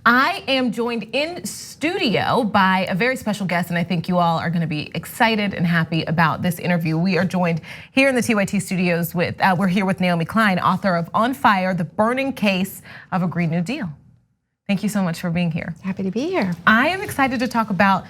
I am joined in studio by a very special guest, and I think you all are gonna be excited and happy about this interview. We are joined here in the TYT studios with, we're here with Naomi Klein, author of On Fire, The Burning Case of a Green New Deal. Thank you so much for being here. Happy to be here. I am excited to talk about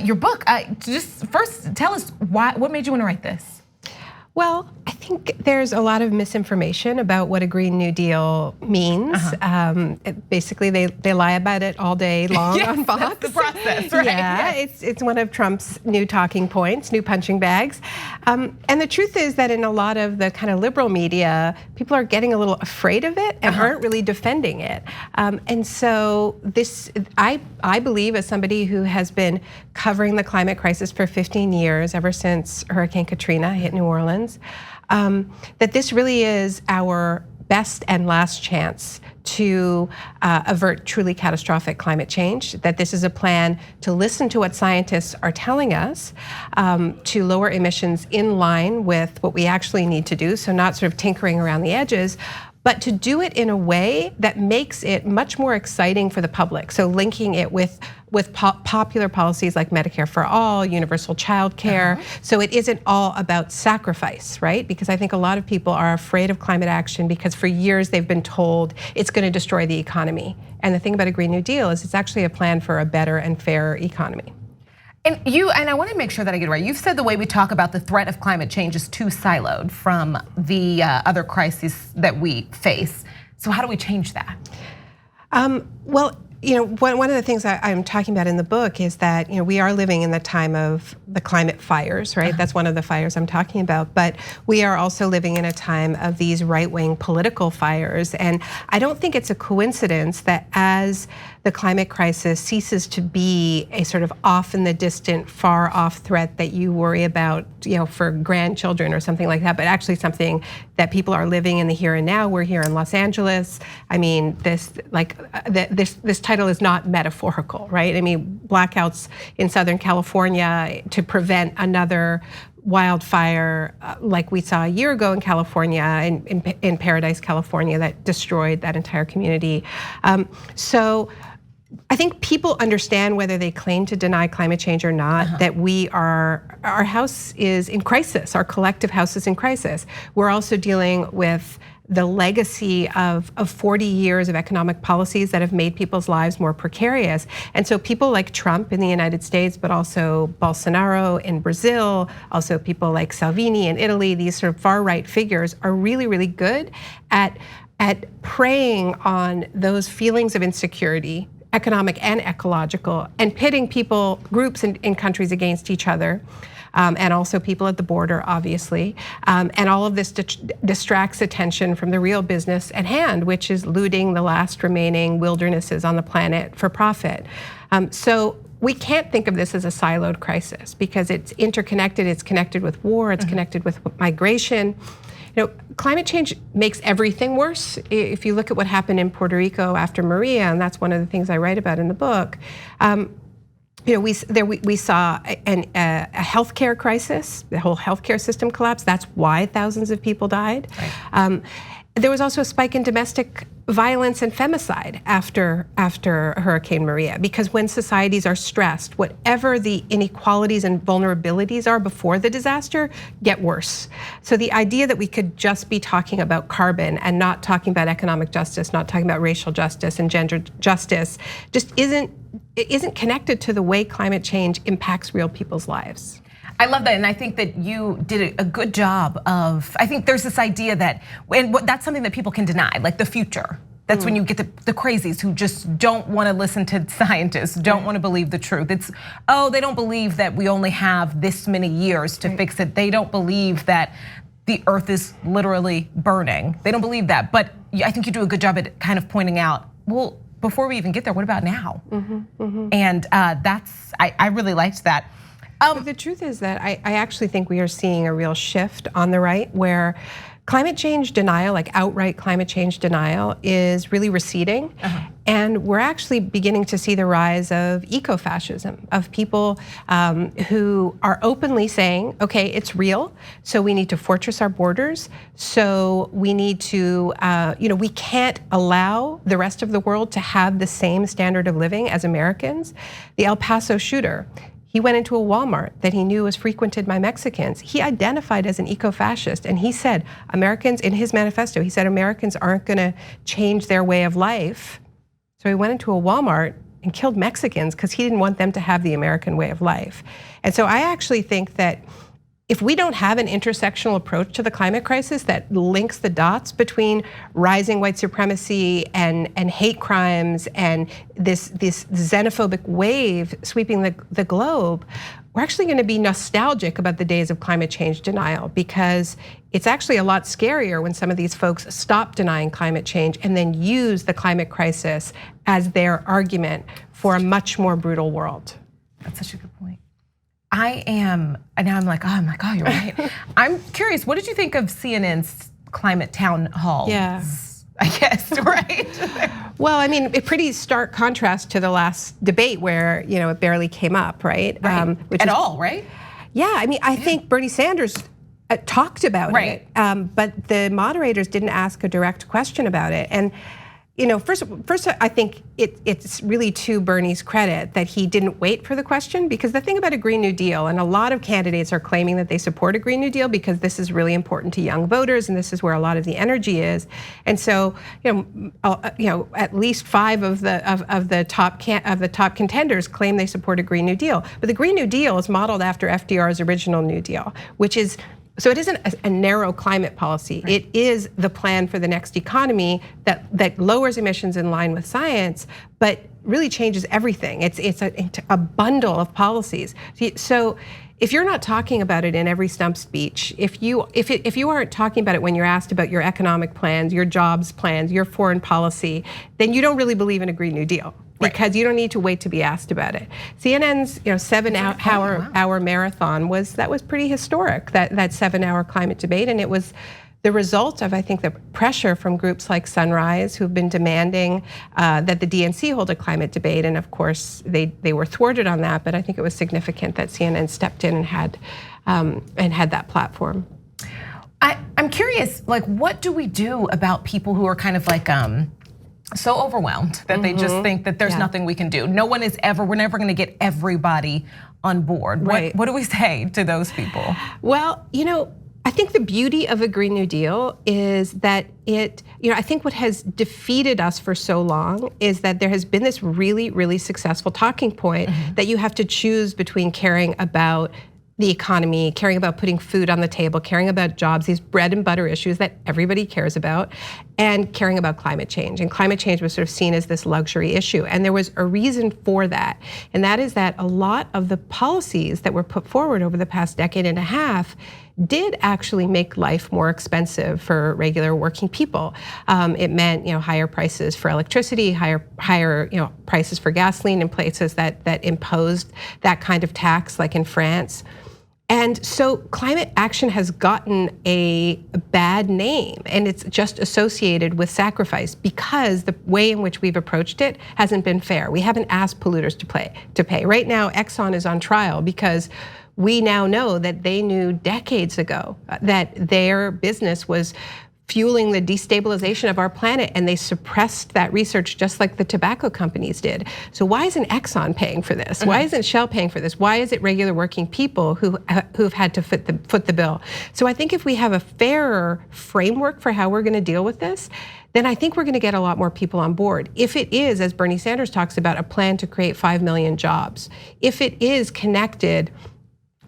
your book. Just first, tell us what made you want to write this? Well, I think there's a lot of misinformation about what a Green New Deal means. Basically, they lie about it all day long on Fox. That's the process, right? Yeah, it's one of Trump's new talking points, new punching bags. And the truth is that in a lot of the kind of liberal media, people are getting a little afraid of it and aren't really defending it. And so this, I believe, as somebody who has been covering the climate crisis for 15 years, ever since Hurricane Katrina hit New Orleans, that this really is our best and last chance to avert truly catastrophic climate change, that this is a plan to listen to what scientists are telling us, to lower emissions in line with what we actually need to do, so not sort of tinkering around the edges, but to do it in a way that makes it much more exciting for the public. So linking it with popular policies like Medicare for all, universal child care. So it isn't all about sacrifice, right? Because I think a lot of people are afraid of climate action because for years they've been told it's going to destroy the economy. And the thing about a Green New Deal is it's actually a plan for a better and fairer economy. And I want to make sure that I get it right. You've said the way we talk about the threat of climate change is too siloed from the other crises that we face. So how do we change that? Well, one of the things I'm talking about in the book is that we are living in the time of the climate fires, right? That's one of the fires I'm talking about. But we are also living in a time of these right-wing political fires. And I don't think it's a coincidence that as the climate crisis ceases to be a sort of off in the distant, far off threat that you worry about, for grandchildren or something like that, but actually something that people are living in the here and now. We're here in Los Angeles. I mean, this title is not metaphorical, right? I mean, blackouts in Southern California to prevent another wildfire like we saw a year ago in California, in Paradise, California, that destroyed that entire community. So I think people understand, whether they claim to deny climate change or not, that our house is in crisis, our collective house is in crisis. We're also dealing with the legacy of 40 years of economic policies that have made people's lives more precarious. And so people like Trump in the United States, but also Bolsonaro in Brazil, also people like Salvini in Italy, these sort of far right figures are really, really good at preying on those feelings of insecurity, economic and ecological, and pitting groups in countries against each other. And also people at the border, obviously. And all of this distracts attention from the real business at hand, which is looting the last remaining wildernesses on the planet for profit. So we can't think of this as a siloed crisis because it's interconnected, it's connected with war, it's connected with migration. Climate change makes everything worse. If you look at what happened in Puerto Rico after Maria, and that's one of the things I write about in the book, we saw a healthcare crisis, the whole healthcare system collapsed. That's why thousands of people died. Right. There was also a spike in domestic violence and femicide after Hurricane Maria, because when societies are stressed, whatever the inequalities and vulnerabilities are before the disaster get worse. So the idea that we could just be talking about carbon and not talking about economic justice, not talking about racial justice and gender justice, just isn't connected to the way climate change impacts real people's lives. I love that, and I think that you did a good job of, I think there's this idea that, and that's something that people can deny, like the future. That's when you get the crazies who just don't want to listen to scientists, don't want to believe the truth. It's, they don't believe that we only have this many years to fix it. They don't believe that the earth is literally burning. They don't believe that, but I think you do a good job at kind of pointing out, well, before we even get there, what about now? And I really liked that. But the truth is that I actually think we are seeing a real shift on the right, where climate change denial, like outright climate change denial, is really receding. And we're actually beginning to see the rise of eco-fascism, of people who are openly saying, okay, it's real, so we need to fortress our borders, so we need to, we can't allow the rest of the world to have the same standard of living as Americans. The El Paso shooter, he went into a Walmart that he knew was frequented by Mexicans. He identified as an eco-fascist, and he said, Americans, in his manifesto, he said Americans aren't gonna change their way of life. So he went into a Walmart and killed Mexicans because he didn't want them to have the American way of life. And so I actually think that if we don't have an intersectional approach to the climate crisis that links the dots between rising white supremacy and hate crimes and this xenophobic wave sweeping the globe, we're actually gonna be nostalgic about the days of climate change denial, because it's actually a lot scarier when some of these folks stop denying climate change and then use the climate crisis as their argument for a much more brutal world. That's such a good point. And now I'm like, oh my God, you're right. I'm curious, what did you think of CNN's climate town hall? Yeah. I guess, right? Well, I mean, a pretty stark contrast to the last debate where, it barely came up, right? At all, right? Yeah, I mean, I think Bernie Sanders talked about it, but the moderators didn't ask a direct question about it. And first, I think it's really to Bernie's credit that he didn't wait for the question, because the thing about a Green New Deal, and a lot of candidates are claiming that they support a Green New Deal because this is really important to young voters and this is where a lot of the energy is. And so, at least 5 of the top contenders claim they support a Green New Deal. But the Green New Deal is modeled after FDR's original New Deal, which is, so it isn't a narrow climate policy. Right. It is the plan for the next economy that lowers emissions in line with science, but really changes everything. It's a bundle of policies. So if you're not talking about it in every stump speech, if you aren't talking about it when you're asked about your economic plans, your jobs plans, your foreign policy, then you don't really believe in a Green New Deal. Because you don't need to wait to be asked about it. CNN's 7-hour marathon was pretty historic, that 7-hour climate debate, and it was the result of, I think, the pressure from groups like Sunrise, who've been demanding that the DNC hold a climate debate, and of course they were thwarted on that. But I think it was significant that CNN stepped in and had that platform. I'm curious, like, what do we do about people who are kind of like so overwhelmed that they just think that there's nothing we can do? We're never gonna get everybody on board. Right. What do we say to those people? Well, I think the beauty of a Green New Deal is that I think what has defeated us for so long is that there has been this really, really successful talking point that you have to choose between caring about the economy, caring about putting food on the table, caring about jobs, these bread and butter issues that everybody cares about, and caring about climate change. And climate change was sort of seen as this luxury issue. And there was a reason for that. And that is that a lot of the policies that were put forward over the past decade and a half did actually make life more expensive for regular working people. It meant higher prices for electricity, higher prices for gasoline in places that imposed that kind of tax, like in France. And so climate action has gotten a bad name, and it's just associated with sacrifice because the way in which we've approached it hasn't been fair. We haven't asked polluters to pay. Right now, Exxon is on trial because we now know that they knew decades ago that their business was fueling the destabilization of our planet, and they suppressed that research just like the tobacco companies did. So why isn't Exxon paying for this? Why isn't Shell paying for this? Why is it regular working people who've had to foot the bill? So I think if we have a fairer framework for how we're gonna deal with this, then I think we're gonna get a lot more people on board. If it is, as Bernie Sanders talks about, a plan to create 5 million jobs, if it is connected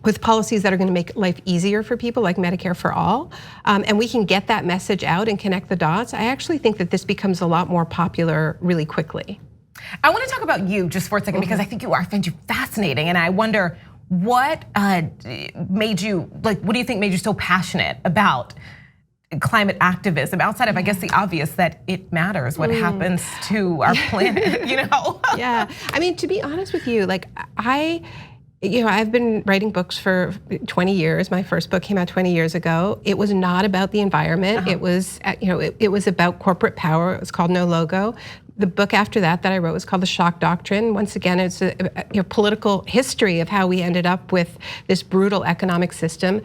with policies that are gonna make life easier for people, like Medicare for all, and we can get that message out and connect the dots, I actually think that this becomes a lot more popular really quickly. I wanna talk about you just for a second, because I find you fascinating, and I wonder what made you, what do you think made you so passionate about climate activism, outside of, I guess, the obvious that it matters what happens to our planet, Yeah, I mean, to be honest with you, I've been writing books for 20 years. My first book came out 20 years ago. It was not about the environment. It was, it was about corporate power. It was called No Logo. the book after that I wrote was called The Shock Doctrine. Once again, it's a political history of how we ended up with this brutal economic system.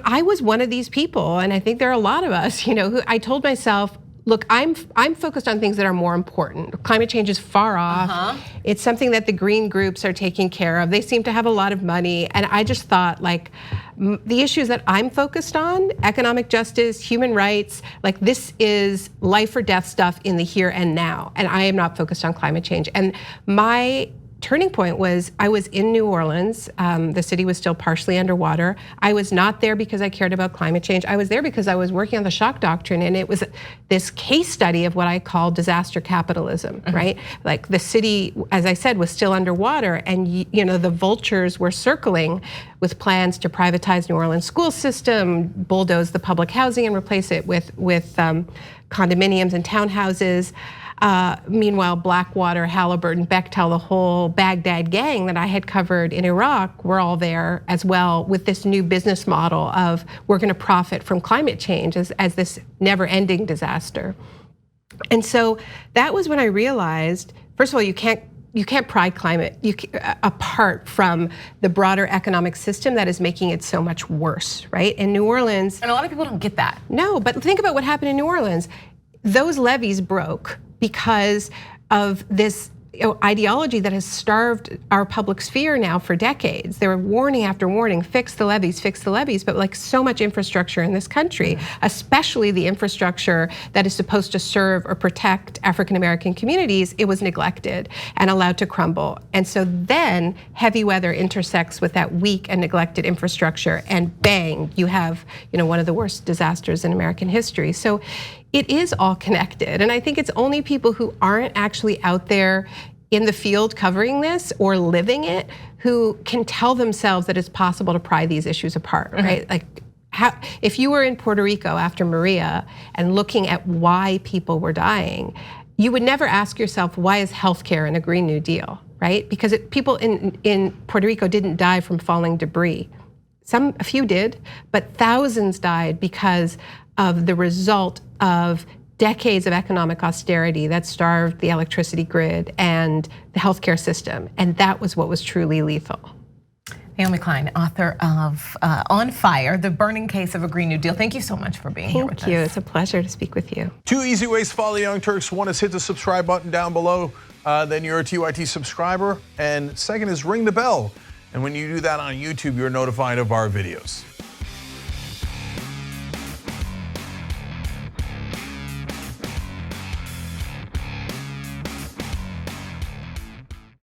I was one of these people, and I think there are a lot of us, who I told myself, look, I'm focused on things that are more important. Climate change is far off. It's something that the green groups are taking care of. They seem to have a lot of money. And I just thought, like, the issues that I'm focused on, economic justice, human rights, like, this is life or death stuff in the here and now. And I am not focused on climate change. And my turning point was I was in New Orleans. The city was still partially underwater. I was not there because I cared about climate change. I was there because I was working on the shock doctrine, and it was this case study of what I call disaster capitalism, right? Like, the city, as I said, was still underwater, and the vultures were circling with plans to privatize New Orleans school system, bulldoze the public housing and replace it with condominiums and townhouses. Meanwhile, Blackwater, Halliburton, Bechtel, the whole Baghdad gang that I had covered in Iraq were all there as well, with this new business model of we're going to profit from climate change as this never-ending disaster. And so that was when I realized, first of all, you can't pry climate apart from the broader economic system that is making it so much worse, right? In New Orleans, and a lot of people don't get that. No, but think about what happened in New Orleans. Those levees broke because of this ideology that has starved our public sphere now for decades. There were warning after warning, fix the levees, but like so much infrastructure in this country, especially the infrastructure that is supposed to serve or protect African-American communities, it was neglected and allowed to crumble. And so then heavy weather intersects with that weak and neglected infrastructure, and bang, you have one of the worst disasters in American history. So it is all connected. And I think it's only people who aren't actually out there in the field covering this or living it who can tell themselves that it's possible to pry these issues apart, right? Like, if you were in Puerto Rico after Maria and looking at why people were dying, you would never ask yourself, why is healthcare in a Green New Deal, right? Because people in Puerto Rico didn't die from falling debris. A few did, but thousands died because of the result of decades of economic austerity that starved the electricity grid and the healthcare system. And that was what was truly lethal. Naomi Klein, author of On Fire, The Burning Case of a Green New Deal. Thank you so much for being here with us. Thank you, it's a pleasure to speak with you. 2 easy ways to follow the Young Turks. One is hit the subscribe button down below, then you're a TYT subscriber. And second is ring the bell. And when you do that on YouTube, you're notified of our videos.